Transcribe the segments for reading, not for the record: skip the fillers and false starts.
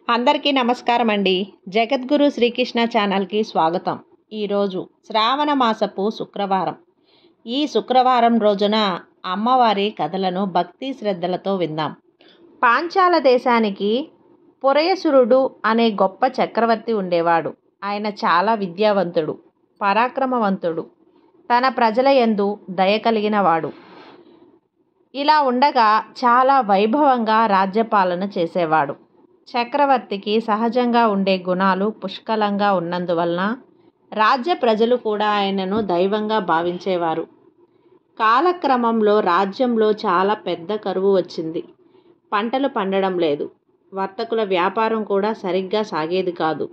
అందరికీ నమస్కారం అండి. జగద్గురు శ్రీకృష్ణ ఛానల్కి స్వాగతం. ఈరోజు శ్రావణ మాసపు శుక్రవారం. ఈ శుక్రవారం రోజున అమ్మవారి కథలను భక్తి శ్రద్ధలతో విందాం. పాంచాల దేశానికి పురయసురుడు అనే గొప్ప చక్రవర్తి ఉండేవాడు. ఆయన చాలా విద్యావంతుడు, పరాక్రమవంతుడు, తన ప్రజల యందు దయ కలిగిన వాడు. ఇలా ఉండగా చాలా వైభవంగా రాజ్యపాలన చేసేవాడు. చక్రవర్తికి సహజంగా ఉండే గుణాలు పుష్కలంగా ఉన్నందువలన రాజ్య ప్రజలు కూడా ఆయనను దైవంగా భావించేవారు. కాలక్రమంలో రాజ్యంలో చాలా పెద్ద కరువు వచ్చింది. పంటలు పండడం లేదు. వర్తకుల వ్యాపారం కూడా సరిగ్గా సాగేది కాదు.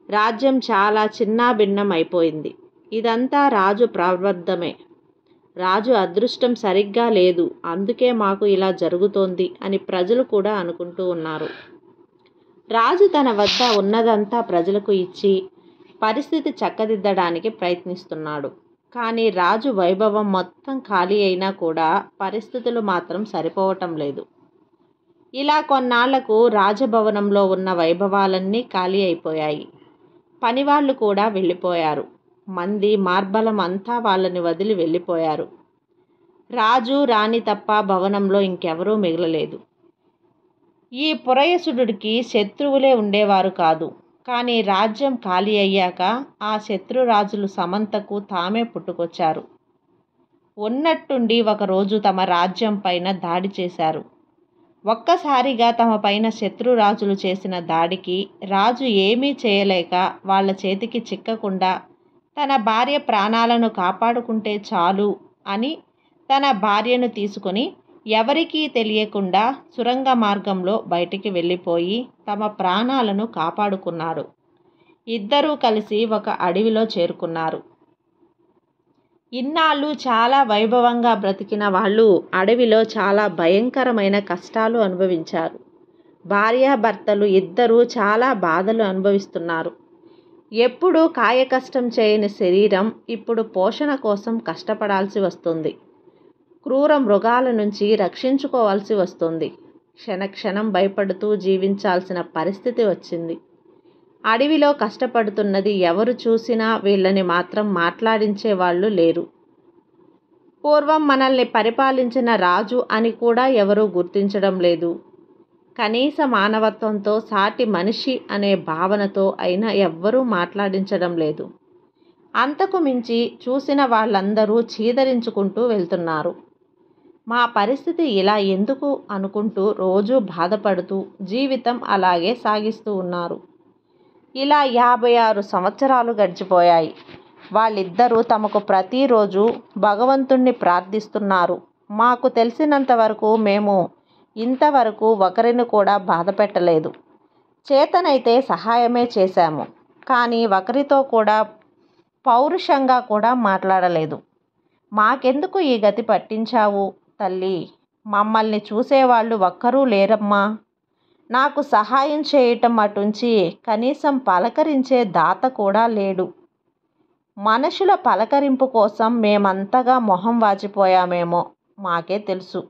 రాజ్యం చాలా చిన్నాభిన్నం అయిపోయింది. ఇదంతా రాజు ప్రబద్ధమే. రాజు అదృష్టం సరిగ్గా లేదు, అందుకే మాకు ఇలా జరుగుతోంది అని ప్రజలు కూడా అనుకుంటూ ఉన్నారు. రాజు తన వద్ద ఉన్నదంతా ప్రజలకు ఇచ్చి పరిస్థితి చక్కదిద్దడానికి ప్రయత్నిస్తున్నాడు. కానీ రాజు వైభవం మొత్తం ఖాళీ అయినా కూడా పరిస్థితులు మాత్రం సరిపోవటం లేదు. ఇలా కొన్నాళ్లకు రాజభవనంలో ఉన్న వైభవాలన్నీ ఖాళీ అయిపోయాయి. పనివాళ్ళు కూడా వెళ్ళిపోయారు. మంది మార్బలం అంతా వాళ్ళని వదిలి వెళ్ళిపోయారు. రాజు రాణి తప్ప భవనంలో ఇంకెవరూ మిగలలేదు. ఈ పురయసుడికి శత్రువులే ఉండేవారు కాదు. కానీ రాజ్యం ఖాళీ అయ్యాక ఆ శత్రురాజులు సమంతకు తామే పుట్టుకొచ్చారు. ఉన్నట్టుండి ఒకరోజు తమ రాజ్యం పైన దాడి చేశారు. ఒక్కసారిగా తమ పైన శత్రురాజులు చేసిన దాడికి రాజు ఏమీ చేయలేక వాళ్ళ చేతికి చిక్కకుండా తన భార్య ప్రాణాలను కాపాడుకుంటే చాలు అని తన భార్యను తీసుకొని ఎవరికీ తెలియకుండా సురంగ మార్గంలో బయటికి వెళ్ళిపోయి తమ ప్రాణాలను కాపాడుకున్నాడు. ఇద్దరూ కలిసి ఒక అడవిలో చేరుకున్నారు. ఇన్నాళ్ళు చాలా వైభవంగా బ్రతికిన వాళ్ళు అడవిలో చాలా భయంకరమైన కష్టాలు అనుభవించారు. భార్యాభర్తలు ఇద్దరూ చాలా బాధలు అనుభవిస్తున్నారు. ఎప్పుడూ కాయకష్టం చేయని శరీరం ఇప్పుడు పోషణ కోసం కష్టపడాల్సి వస్తుంది. క్రూర మృగాల నుంచి రక్షించుకోవాల్సి వస్తుంది. క్షణక్షణం భయపడుతూ జీవించాల్సిన పరిస్థితి వచ్చింది. అడవిలో కష్టపడుతున్నది ఎవరు చూసినా వీళ్ళని మాత్రం మాట్లాడించే వాళ్ళు లేరు. పూర్వం మనల్ని పరిపాలించిన రాజు అని కూడా ఎవరూ గుర్తించడం లేదు. కనీస మానవత్వంతో సాటి మనిషి అనే భావనతో అయినా ఎవ్వరూ మాట్లాడించడం లేదు. అంతకు మించి చూసిన వాళ్ళందరూ చీదరించుకుంటూ వెళ్తున్నారు. మా పరిస్థితి ఇలా ఎందుకు అనుకుంటూ రోజూ బాధపడుతూ జీవితం అలాగే సాగిస్తూ ఉన్నారు. ఇలా 56 సంవత్సరాలు గడిచిపోయాయి. వాళ్ళిద్దరూ తమకు ప్రతిరోజు భగవంతుణ్ణి ప్రార్థిస్తున్నారు. మాకు తెలిసినంత వరకు మేము ఇంతవరకు ఒకరిని కూడా బాధ పెట్టలేదు. చేతనైతే సహాయమే చేశాము. కానీ ఒకరితో కూడా పౌరుషంగా కూడా మాట్లాడలేదు. మాకెందుకు ఈ గతి పట్టించావు తల్లి? మమ్మల్ని చూసేవాళ్ళు ఒక్కరూ లేరమ్మా. నాకు సహాయం చేయటం అటుంచి కనీసం పలకరించే దాత కూడా లేడు. మనుషుల పలకరింపు కోసం మేమంతగా మొహం వాచిపోయామేమో మాకే తెలుసు.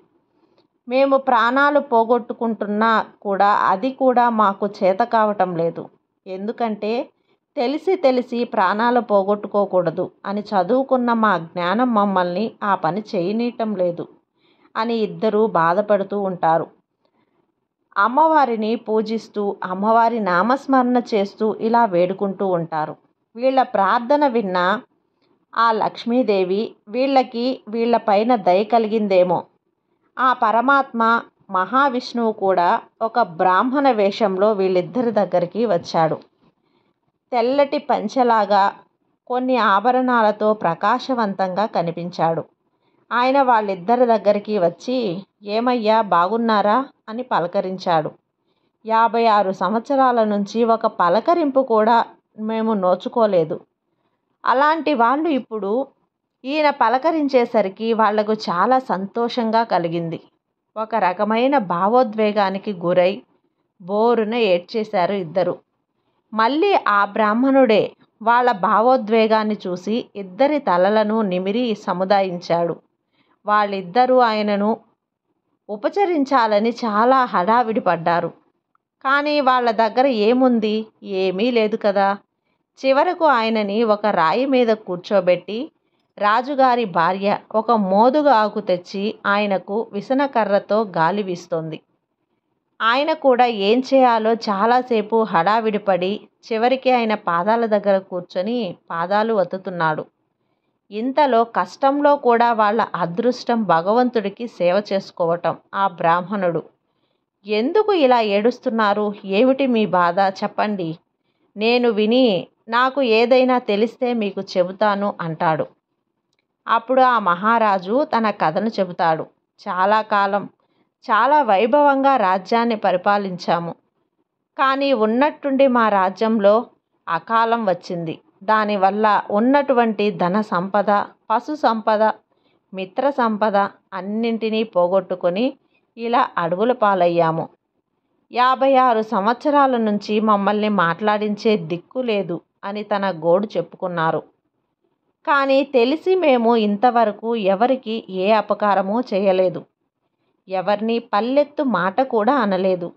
మేము ప్రాణాలు పోగొట్టుకుంటున్నా కూడా అది కూడా మాకు చేత కావటం లేదు. ఎందుకంటే తెలిసి ప్రాణాలు పోగొట్టుకోకూడదు అని చదువుకున్న మా జ్ఞానం మమ్మల్ని ఆ పని చేయనీయటం లేదు అని ఇద్దరూ బాధపడుతూ ఉంటారు. అమ్మవారిని పూజిస్తూ అమ్మవారి నామస్మరణ చేస్తూ ఇలా వేడుకుంటూ ఉంటారు. వీళ్ళ ప్రార్థన విన్న ఆ లక్ష్మీదేవి వీళ్ళ పైన దయ కలిగిందేమో. ఆ పరమాత్మ మహావిష్ణువు కూడా ఒక బ్రాహ్మణ వేషంలో వీళ్ళిద్దరి దగ్గరికి వచ్చాడు. తెల్లటి పంచెలాగా కొన్ని ఆభరణాలతో ప్రకాశవంతంగా కనిపించాడు. ఆయన వాళ్ళిద్దరి దగ్గరికి వచ్చి, ఏమయ్యా బాగున్నారా అని పలకరించాడు. 56 సంవత్సరాల నుంచి ఒక పలకరింపు కూడా మేము నోచుకోలేదు. అలాంటి వాళ్ళు ఇప్పుడు ఈయన పలకరించేసరికి వాళ్లకు చాలా సంతోషంగా కలిగింది. ఒక రకమైన భావోద్వేగానికి గురై బోరున ఏడ్చేశారు ఇద్దరు. మళ్ళీ ఆ బ్రాహ్మణుడే వాళ్ళ భావోద్వేగాన్ని చూసి ఇద్దరి తలలను నిమిరి సముదాయించాడు. వాళ్ళిద్దరూ ఆయనను ఉపచరించాలని చాలా హడావిడి పడ్డారు. కానీ వాళ్ళ దగ్గర ఏముంది? ఏమీ లేదు కదా. చివరకు ఆయనని ఒక రాయి మీద కూర్చోబెట్టి రాజుగారి భార్య ఒక మోదుగ ఆకు తెచ్చి ఆయనకు విసనకర్రతో గాలి వీస్తోంది. ఆయన కూడా ఏం చేయాలో చాలాసేపు హడావిడిపడి చివరికి ఆయన పాదాల దగ్గర కూర్చొని పాదాలు వత్తుతున్నాడు. ఇంతలో కష్టంలో కూడా వాళ్ళ అదృష్టం భగవంతుడికి సేవ చేసుకోవటం. ఆ బ్రాహ్మణుడు, ఎందుకు ఇలా ఏడుస్తున్నారు? ఏమిటి మీ బాధ? చెప్పండి, నేను విని నాకు ఏదైనా తెలిస్తే మీకు చెబుతాను అంటాడు. అప్పుడు ఆ మహారాజు తన కథను చెబుతాడు. చాలా కాలం చాలా వైభవంగా రాజ్యాన్ని పరిపాలించాము. కానీ ఉన్నట్టుండి మా రాజ్యంలో అకాలం వచ్చింది. దానివల్ల ఉన్నటువంటి ధన సంపద, పశు సంపద, మిత్ర సంపద అన్నింటినీ పోగొట్టుకొని ఇలా అడవుల పాలయ్యాము. 56 సంవత్సరాల నుంచి మమ్మల్ని మాట్లాడించే దిక్కు లేదు అని తన గోడు చెప్పుకున్నారు. కానీ తెలిసి మేము ఇంతవరకు ఎవరికి ఏ అపకారమూ చేయలేదు. ఎవరిని పల్లెత్తు మాట కూడా అనలేదు.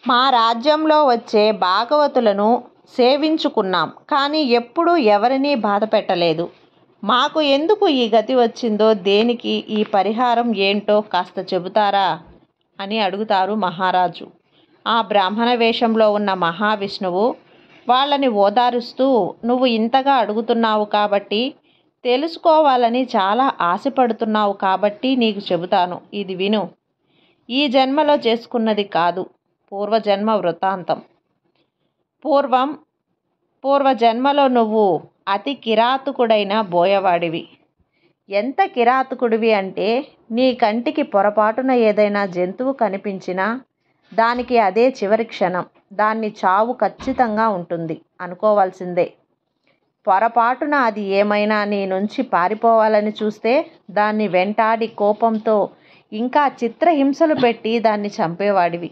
మా రాజ్యంలో వచ్చే భాగవతులను సేవించుకున్నాం. కానీ ఎప్పుడూ ఎవరినీ బాధ పెట్టలేదు. మాకు ఎందుకు ఈ గతి వచ్చిందో, దేనికి ఈ పరిహారం ఏంటో కాస్త చెబుతారా అని అడుగుతారు మహారాజు. ఆ బ్రాహ్మణ వేషంలో ఉన్న మహావిష్ణువు వాళ్ళని ఓదారుస్తూ, నువ్వు ఇంతగా అడుగుతున్నావు కాబట్టి, తెలుసుకోవాలని చాలా ఆశపడుతున్నావు కాబట్టి నీకు చెబుతాను. ఇది విను. ఈ జన్మలో చేసుకున్నది కాదు, పూర్వజన్మ వృత్తాంతం. పూర్వజన్మలో నువ్వు అతి కిరాతకుడైన బోయవాడివి. ఎంత కిరాతకుడివి అంటే, నీ కంటికి పొరపాటున ఏదైనా జంతువు కనిపించినా దానికి అదే చివరి క్షణం. దాన్ని చావు ఖచ్చితంగా ఉంటుంది అనుకోవాల్సిందే. పొరపాటున అది ఏమైనా నీ నుంచి పారిపోవాలని చూస్తే దాన్ని వెంటాడి కోపంతో ఇంకా చిత్రహింసలు పెట్టి దాన్ని చంపేవాడివి.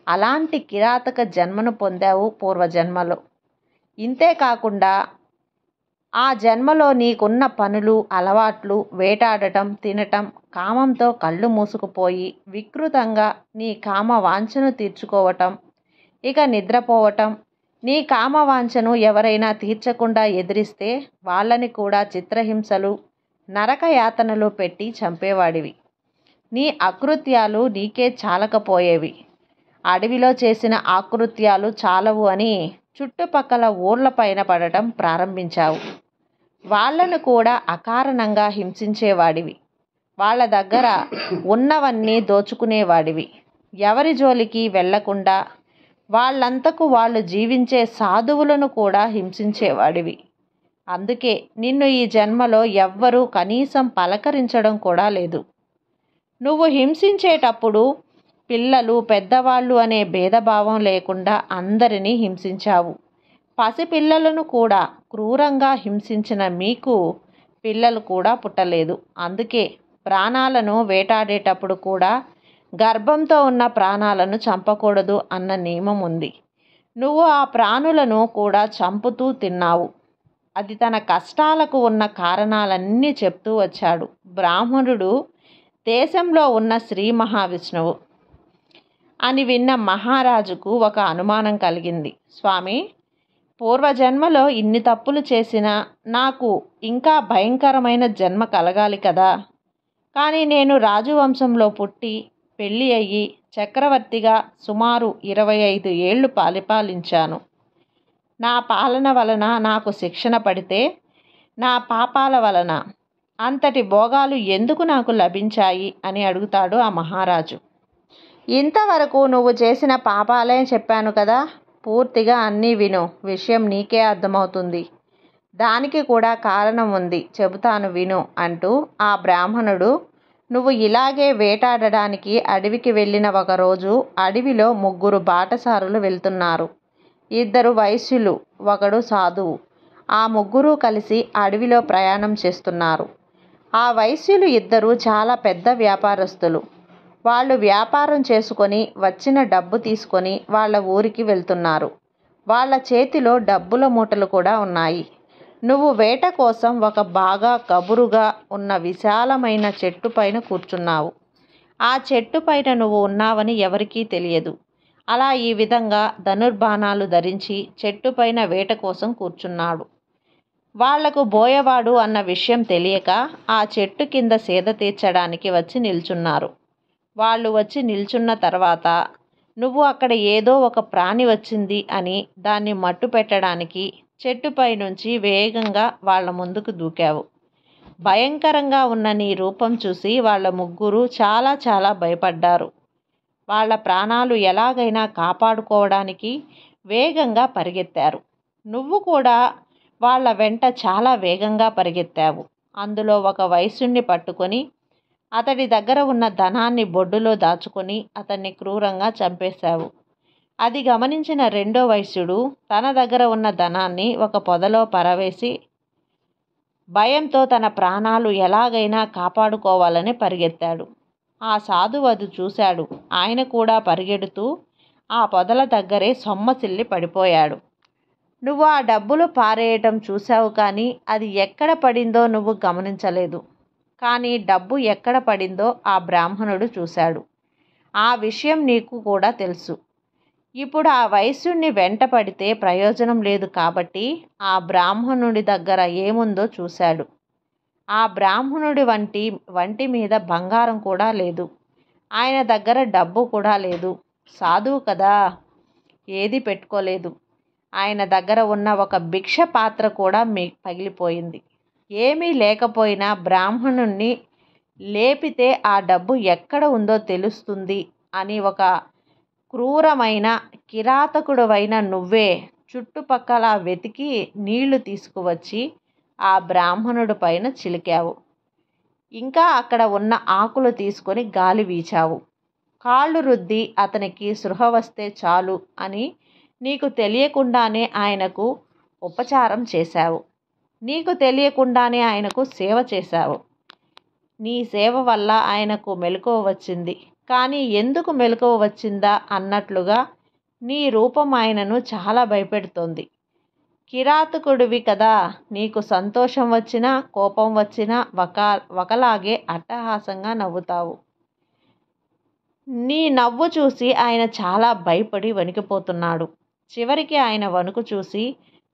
అలాంటి కిరాతక జన్మను పొందావు పూర్వజన్మలో. ఇంతేకాకుండా ఆ జన్మలో నీకున్న పనులు, అలవాట్లు, వేటాడటం, తినటం, కామంతో కళ్ళు మూసుకుపోయి వికృతంగా నీ కామ వాంఛను తీర్చుకోవటం, ఇక నిద్రపోవటం. నీ కామవాంఛను ఎవరైనా తీర్చకుండా ఎదిరిస్తే వాళ్ళని కూడా చిత్రహింసలు, నరకయాతనలు పెట్టి చంపేవాడివి. నీ అకృత్యాలు నీకే చాలకపోయేవి. అడవిలో చేసిన ఆకృత్యాలు చాలవు అని చుట్టుపక్కల ఊర్లపైన పడటం ప్రారంభించావు. వాళ్లను కూడా అకారణంగా హింసించేవాడివి. వాళ్ళ దగ్గర ఉన్నవన్నీ దోచుకునేవాడివి. ఎవరి జోలికి వెళ్లకుండా వాళ్ళంతకు వాళ్ళు జీవించే సాధువులను కూడా హింసించేవాడివి. అందుకే నిన్ను ఈ జన్మలో ఎవ్వరూ కనీసం పలకరించడం కూడా లేదు. నువ్వు హింసించేటప్పుడు పిల్లలు, పెద్దవాళ్ళు అనే భేదభావం లేకుండా అందరినీ హింసించావు. పసిపిల్లలను కూడా క్రూరంగా హింసించిన మీకు పిల్లలు కూడా పుట్టలేదు. అందుకే ప్రాణాలను వేటాడేటప్పుడు కూడా గర్భంతో ఉన్న ప్రాణాలను చంపకూడదు అన్న నియమం ఉంది. నువ్వు ఆ ప్రాణులను కూడా చంపుతూ తిన్నావు. అది తన కష్టాలకు ఉన్న కారణాలన్నీ చెప్తూ వచ్చాడు. బ్రాహ్మణుడు దేశంలో ఉన్న శ్రీ మహావిష్ణువు అని విన్న మహారాజుకు ఒక అనుమానం కలిగింది. స్వామి, పూర్వజన్మలో ఇన్ని తప్పులు చేసినా నాకు ఇంకా భయంకరమైన జన్మ కలగాలి కదా. కానీ నేను రాజువంశంలో పుట్టి పెళ్ళి అయ్యి చక్రవర్తిగా సుమారు 25 ఏళ్ళు పరిపాలించాను. నా పాలన వలన నాకు శిక్షణ పడితే నా పాపాల వలన అంతటి భోగాలు ఎందుకు నాకు లభించాయి అని అడుగుతాడు ఆ మహారాజు. ఇంతవరకు నువ్వు చేసిన పాపాలే చెప్పాను కదా, పూర్తిగా అన్నీ విను. విషయం నీకే అర్థమవుతుంది. దానికి కూడా కారణం ఉంది, చెబుతాను విను అంటూ ఆ బ్రాహ్మణుడు, నువ్వు ఇలాగే వేటాడడానికి అడవికి వెళ్ళిన ఒకరోజు అడవిలో 3 బాటసారులు వెళ్తున్నారు. 2 వైశ్యులు, 1 సాధువు. ఆ 3 కలిసి అడవిలో ప్రయాణం చేస్తున్నారు. ఆ వైశ్యులు 2 చాలా పెద్ద వ్యాపారస్తులు. వాళ్ళు వ్యాపారం చేసుకొని వచ్చిన డబ్బు తీసుకొని వాళ్ళ ఊరికి వెళ్తున్నారు. వాళ్ళ చేతిలో డబ్బుల మూటలు కూడా ఉన్నాయి. నువ్వు వేట కోసం ఒక బాగా కబురుగా ఉన్న విశాలమైన చెట్టు పైన కూర్చున్నావు. ఆ చెట్టు పైన నువ్వు ఉన్నావని ఎవరికీ తెలియదు. అలా ఈ విధంగా ధనుర్బాణాలు ధరించి చెట్టుపైన వేట కోసం కూర్చున్నాడు. వాళ్లకు బోయవాడు అన్న విషయం తెలియక ఆ చెట్టు కింద సేద తీర్చడానికి వచ్చి నిల్చున్నారు. వాళ్ళు వచ్చి నిల్చున్న తర్వాత నువ్వు అక్కడ ఏదో ఒక ప్రాణి వచ్చింది అని దాన్ని మట్టు పెట్టడానికి చెట్టుపై నుంచి వేగంగా వాళ్ళ ముందుకు దూకావు. భయంకరంగా ఉన్న నీ రూపం చూసి వాళ్ళ ముగ్గురు చాలా చాలా భయపడ్డారు. వాళ్ళ ప్రాణాలు ఎలాగైనా కాపాడుకోవడానికి వేగంగా పరిగెత్తారు. నువ్వు కూడా వాళ్ళ వెంట చాలా వేగంగా పరిగెత్తావు. అందులో ఒక వైశ్యుణ్ణి పట్టుకొని అతడి దగ్గర ఉన్న ధనాన్ని బొడ్డులో దాచుకొని అతన్ని క్రూరంగా చంపేశావు. అది గమనించిన రెండో వైశ్యుడు తన దగ్గర ఉన్న ధనాన్ని ఒక పొదలో పరవేసి భయంతో తన ప్రాణాలు ఎలాగైనా కాపాడుకోవాలని పరిగెత్తాడు. ఆ సాధువు అది చూశాడు. ఆయన కూడా పరిగెడుతూ ఆ పొదల దగ్గరే సొమ్మసిల్లి పడిపోయాడు. నువ్వు ఆ డబ్బులు పారేయటం చూశావు, కానీ అది ఎక్కడ పడిందో నువ్వు గమనించలేదు. కానీ డబ్బు ఎక్కడ పడిందో ఆ బ్రాహ్మణుడు చూశాడు. ఆ విషయం నీకు కూడా తెలుసు. ఇప్పుడు ఆ వైశ్యుణ్ణి వెంట పడితే ప్రయోజనం లేదు కాబట్టి ఆ బ్రాహ్మణుడి దగ్గర ఏముందో చూశాడు. ఆ బ్రాహ్మణుడి వంటి మీద బంగారం కూడా లేదు. ఆయన దగ్గర డబ్బు కూడా లేదు. సాధువు కదా, ఏది పెట్టుకోలేదు. ఆయన దగ్గర ఉన్న ఒక భిక్ష పాత్ర కూడా పగిలిపోయింది. ఏమీ లేకపోయినా బ్రాహ్మణుణ్ణి లేపితే ఆ డబ్బు ఎక్కడ ఉందో తెలుస్తుంది అని ఒక క్రూరమైన కిరాతకుడవైన నువ్వే చుట్టుపక్కల వెతికి నీళ్లు తీసుకువచ్చి ఆ బ్రాహ్మణుడి పైన చిలికావు. ఇంకా అక్కడ ఉన్న ఆకులు తీసుకొని గాలి వీచావు. కాళ్ళు రుద్ది అతనికి స్పృహ వస్తే చాలు అని నీకు తెలియకుండానే ఆయనకు ఉపచారం చేశావు. నీకు తెలియకుండానే ఆయనకు సేవ చేశావు. నీ సేవ వల్ల ఆయనకు మెలకువ వచ్చింది. కానీ ఎందుకు మెలకువ వచ్చిందా అన్నట్లుగా నీ రూపం ఆయనను చాలా భయపెడుతోంది. కిరాతకుడివి కదా, నీకు సంతోషం వచ్చినా కోపం వచ్చినా ఒకలాగే అట్టహాసంగా నవ్వుతావు. నీ నవ్వు చూసి ఆయన చాలా భయపడి వణికిపోతున్నాడు. చివరికి ఆయన వణుకు చూసి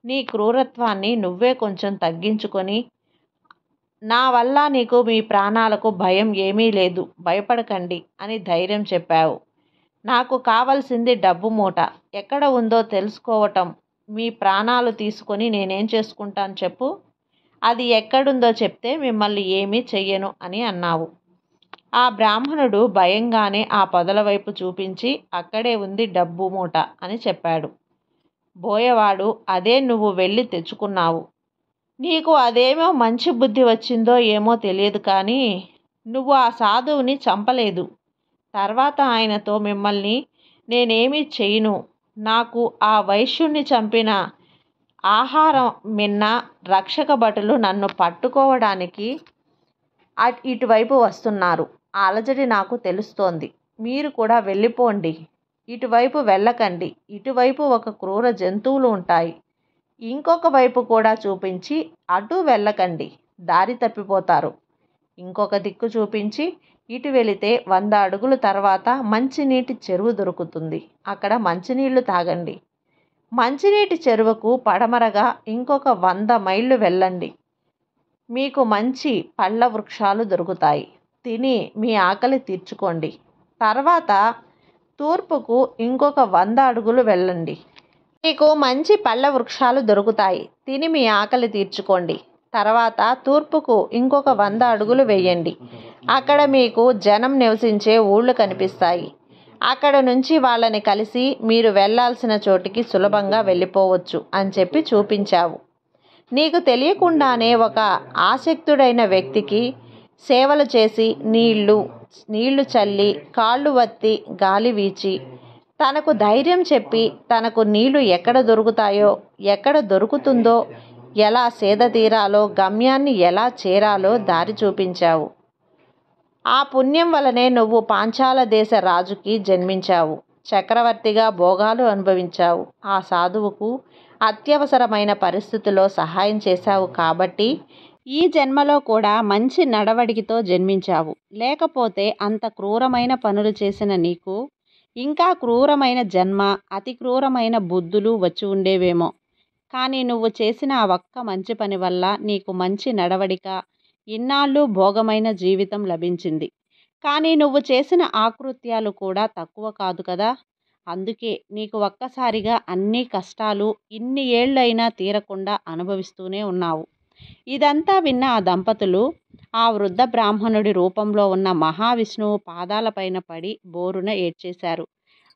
నీ క్రూరత్వాన్ని నువ్వే కొంచెం తగ్గించుకొని, నా వల్ల నీకు మీ ప్రాణాలకు భయం ఏమీ లేదు, భయపడకండి అని ధైర్యం చెప్పావు. నాకు కావలసింది డబ్బు మూట. ఎక్కడ ఉందో తెలుసుకోవటం. మీ ప్రాణాలు తీసుకొని నేనేం చేసుకుంటాను చెప్పు. అది ఎక్కడుందో చెప్తే మిమ్మల్ని ఏమీ చెయ్యను అని అన్నావు. ఆ బ్రాహ్మణుడు భయంగానే ఆ పొదల వైపు చూపించి అక్కడే ఉంది డబ్బు మూట అని చెప్పాడు. బోయవాడు, అదే నువ్వు వెళ్ళి తెచ్చుకున్నావు. నీకు అదేమో మంచి బుద్ధి వచ్చిందో ఏమో తెలియదు, కానీ నువ్వు ఆ సాధువుని చంపలేదు. తర్వాత ఆయనతో మిమ్మల్ని నేనేమీ చెయ్యను, నాకు ఆ వైశ్యుణ్ణి చంపిన ఆహారం మిన్న రక్షక భటులు నన్ను పట్టుకోవడానికి ఇటువైపు వస్తున్నారు. ఆ అలజడి నాకు తెలుస్తోంది. మీరు కూడా వెళ్ళిపోండి. ఇటువైపు వెళ్ళకండి. ఇటువైపు ఒక క్రూర జంతువులు ఉంటాయి. ఇంకొక వైపు కూడా చూపించి అటు వెళ్ళకండి, దారి తప్పిపోతారు. ఇంకొక దిక్కు చూపించి ఇటు వెళితే 100 అడుగుల తర్వాత మంచినీటి చెరువు దొరుకుతుంది. అక్కడ మంచినీళ్లు తాగండి. మంచినీటి చెరువుకు పడమరగా ఇంకొక 100 మైళ్ళు వెళ్ళండి. మీకు మంచి పళ్ళ వృక్షాలు దొరుకుతాయి. తిని మీ ఆకలి తీర్చుకోండి. తర్వాత తూర్పుకు ఇంకొక 100 అడుగులు వెళ్ళండి. మీకు మంచి పళ్ళ వృక్షాలు దొరుకుతాయి. తిని మీ ఆకలి తీర్చుకోండి. తర్వాత తూర్పుకు ఇంకొక 100 అడుగులు వేయండి. అక్కడ మీకు జనం నివసించే ఊళ్ళు కనిపిస్తాయి. అక్కడ నుంచి వాళ్ళని కలిసి మీరు వెళ్ళాల్సిన చోటికి సులభంగా వెళ్ళిపోవచ్చు అని చెప్పి చూపించావు. నీకు తెలియకుండానే ఒక ఆసక్తుడైన వ్యక్తికి సేవలు చేసి నీళ్లు చల్లి, కాళ్ళు వత్తి, గాలి వీచి, తనకు ధైర్యం చెప్పి, తనకు నీళ్లు ఎక్కడ దొరుకుతాయో, ఎక్కడ దొరుకుతుందో, ఎలా సేద తీరాలో, గమ్యాన్ని ఎలా చేరాలో దారి చూపించావు. ఆ పుణ్యం వలనే నువ్వు పాంచాల దేశ రాజుకి జన్మించావు. చక్రవర్తిగా భోగాలు అనుభవించావు. ఆ సాధువుకు అత్యవసరమైన పరిస్థితుల్లో సహాయం చేశావు కాబట్టి ఈ జన్మలో కూడా మంచి నడవడికతో జన్మించావు. లేకపోతే అంత క్రూరమైన పనులు చేసిన నీకు ఇంకా క్రూరమైన జన్మ, అతి క్రూరమైన బుద్ధులు వచ్చి ఉండేవేమో. కానీ నువ్వు చేసిన ఆ ఒక్క మంచి పని వల్ల నీకు మంచి నడవడిక, ఇన్నాళ్ళు భోగమైన జీవితం లభించింది. కానీ నువ్వు చేసిన ఆకృత్యాలు కూడా తక్కువ కాదు కదా. అందుకే నీకు ఒక్కసారిగా అన్ని కష్టాలు ఇన్ని ఏళ్ళైనా తీరకుండా అనుభవిస్తూనే ఉన్నావు. ఇదంతా విన్న ఆ దంపతులు ఆ వృద్ధ బ్రాహ్మణుడి రూపంలో ఉన్న మహావిష్ణువు పాదాలపైన పడి బోరున ఏడ్చేశారు.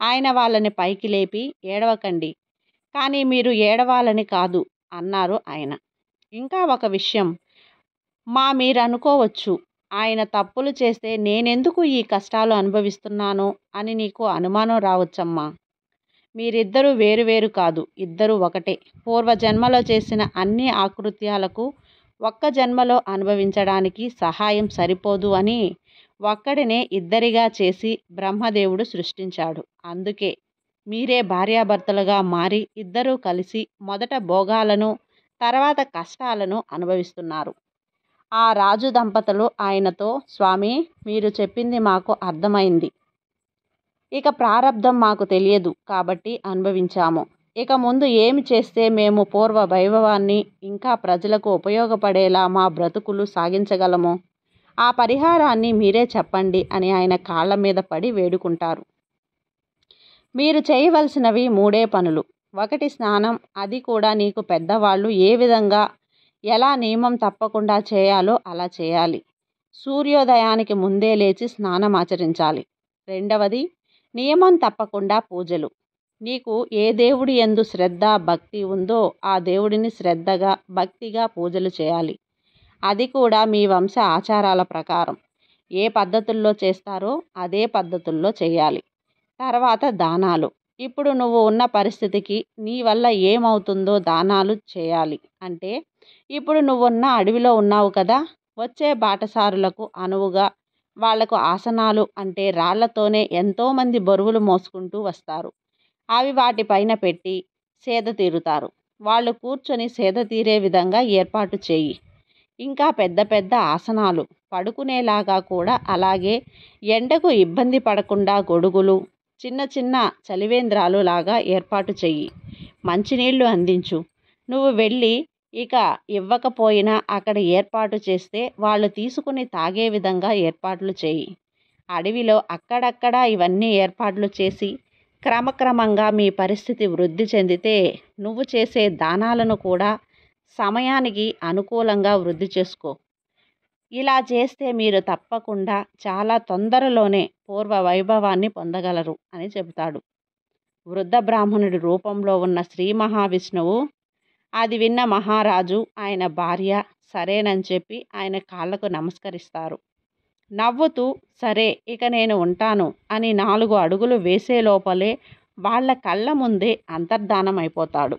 ఆయన వాళ్ళని పైకి లేపి, ఏడవకండి, కానీ మీరు ఏడవాలని కాదు అన్నారు ఆయన. ఇంకా ఒక విషయం, మీరు అనుకోవచ్చు, ఆయన తప్పులు చేస్తే నేనెందుకు ఈ కష్టాలు అనుభవిస్తున్నాను అని నీకు అనుమానం రావచ్చమ్మా. మీరిద్దరూ వేరువేరు కాదు, ఇద్దరూ ఒకటే. పూర్వజన్మలో చేసిన అన్ని ఆకృత్యాలకు ఒక్క జన్మలో అనుభవించడానికి సహాయం సరిపోదు అని ఒక్కడినే ఇద్దరిగా చేసి బ్రహ్మదేవుడు సృష్టించాడు. అందుకే మీరే భార్యాభర్తలుగా మారి ఇద్దరూ కలిసి మొదట భోగాలను, తర్వాత కష్టాలను అనుభవిస్తున్నారు. ఆ రాజు దంపతులు ఆయనతో, స్వామి, మీరు చెప్పింది మాకు అర్థమైంది. ఇక ప్రారబ్ధం మాకు తెలియదు కాబట్టి అనుభవించాము. ఇక ముందు ఏమి చేస్తే మేము పూర్వ వైభవాన్ని ఇంకా ప్రజలకు ఉపయోగపడేలా మా బ్రతుకులు సాగించగలము? ఆ పరిహారాన్ని మీరే చెప్పండి అని ఆయన కాళ్ళ మీద పడి వేడుకుంటారు. మీరు చేయవలసినవి 3 పనులు. 1 స్నానం, అది కూడా నీకు పెద్దవాళ్ళు ఏ విధంగా ఎలా నియమం తప్పకుండా చేయాలో అలా చేయాలి. సూర్యోదయానికి ముందే లేచి స్నానం ఆచరించాలి. 2వది, నియమం తప్పకుండా పూజలు. నీకు ఏ దేవుడి యందు శ్రద్ధ, భక్తి ఉందో ఆ దేవుడిని శ్రద్ధగా, భక్తిగా పూజలు చేయాలి. అది కూడా మీ వంశ ఆచారాల ప్రకారం ఏ పద్ధతుల్లో చేస్తారో అదే పద్ధతుల్లో చేయాలి. తర్వాత దానాలు. ఇప్పుడు నువ్వు ఉన్న పరిస్థితికి నీ వల్ల ఏమవుతుందో దానాలు చేయాలి. అంటే ఇప్పుడు నువ్వున్న అడవిలో ఉన్నావు కదా, వచ్చే బాటసారులకు అనువుగా వాళ్లకు ఆసనాలు, అంటే రాళ్లతోనే ఎంతోమంది బరువులు మోసుకుంటూ వస్తారు. అవి వాటిపైన పెట్టి సేద తీరుతారు. వాళ్ళు కూర్చొని సేద తీరే విధంగా ఏర్పాటు చేయి. ఇంకా పెద్ద పెద్ద ఆసనాలు, పడుకునేలాగా కూడా అలాగే ఎండకు ఇబ్బంది పడకుండా గొడుగులు, చిన్న చిన్న చలివేంద్రాలు లాగా ఏర్పాటు చెయ్యి. మంచినీళ్లు అందించు. నువ్వు వెళ్ళి ఇక ఇవ్వకపోయినా అక్కడ ఏర్పాటు చేస్తే వాళ్ళు తీసుకుని తాగే విధంగా ఏర్పాట్లు చేయి. అడవిలో అక్కడక్కడ ఇవన్నీ ఏర్పాట్లు చేసి క్రమక్రమంగా మీ పరిస్థితి వృద్ధి చెందితే నువ్వు చేసే దానాలను కూడా సమయానికి అనుకూలంగా వృద్ధి చేసుకో. ఇలా చేస్తే మీరు తప్పకుండా చాలా తొందరలోనే పూర్వ వైభవాన్ని పొందగలరు అని చెబుతాడు. వృద్ధ బ్రాహ్మణుడి రూపంలో ఉన్న శ్రీ మహావిష్ణువు అది విన్న మహారాజు, ఆయన భార్య సరేనని చెప్పి ఆయన కాళ్లకు నమస్కరిస్తారు. నవ్వుతూ, సరే ఇక నేను ఉంటాను అని 4 అడుగులు వేసే లోపలే వాళ్ళ కళ్ళ ముందే అంతర్ధానం అయిపోతాడు.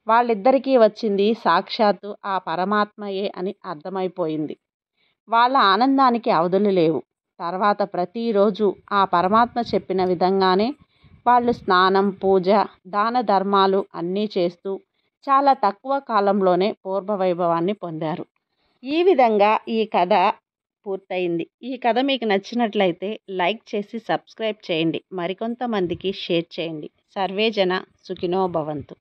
వాళ్ళిద్దరికీ వచ్చింది సాక్షాత్తు ఆ పరమాత్మయే అని అర్థమైపోయింది. వాళ్ళ ఆనందానికి అవధులు లేవు. తర్వాత ప్రతిరోజు ఆ పరమాత్మ చెప్పిన విధంగానే వాళ్ళు స్నానం, పూజ, దాన ధర్మాలు అన్నీ చేస్తూ చాలా తక్కువ కాలంలోనే పూర్వ వైభవాన్ని పొందారు. ఈ విధంగా ఈ కథ పూర్తయింది. ఈ కథ మీకు నచ్చినట్లయితే లైక్ చేసి సబ్స్క్రైబ్ చేయండి. మరికొంతమందికి షేర్ చేయండి. సర్వే జన సుఖినో భవంతు.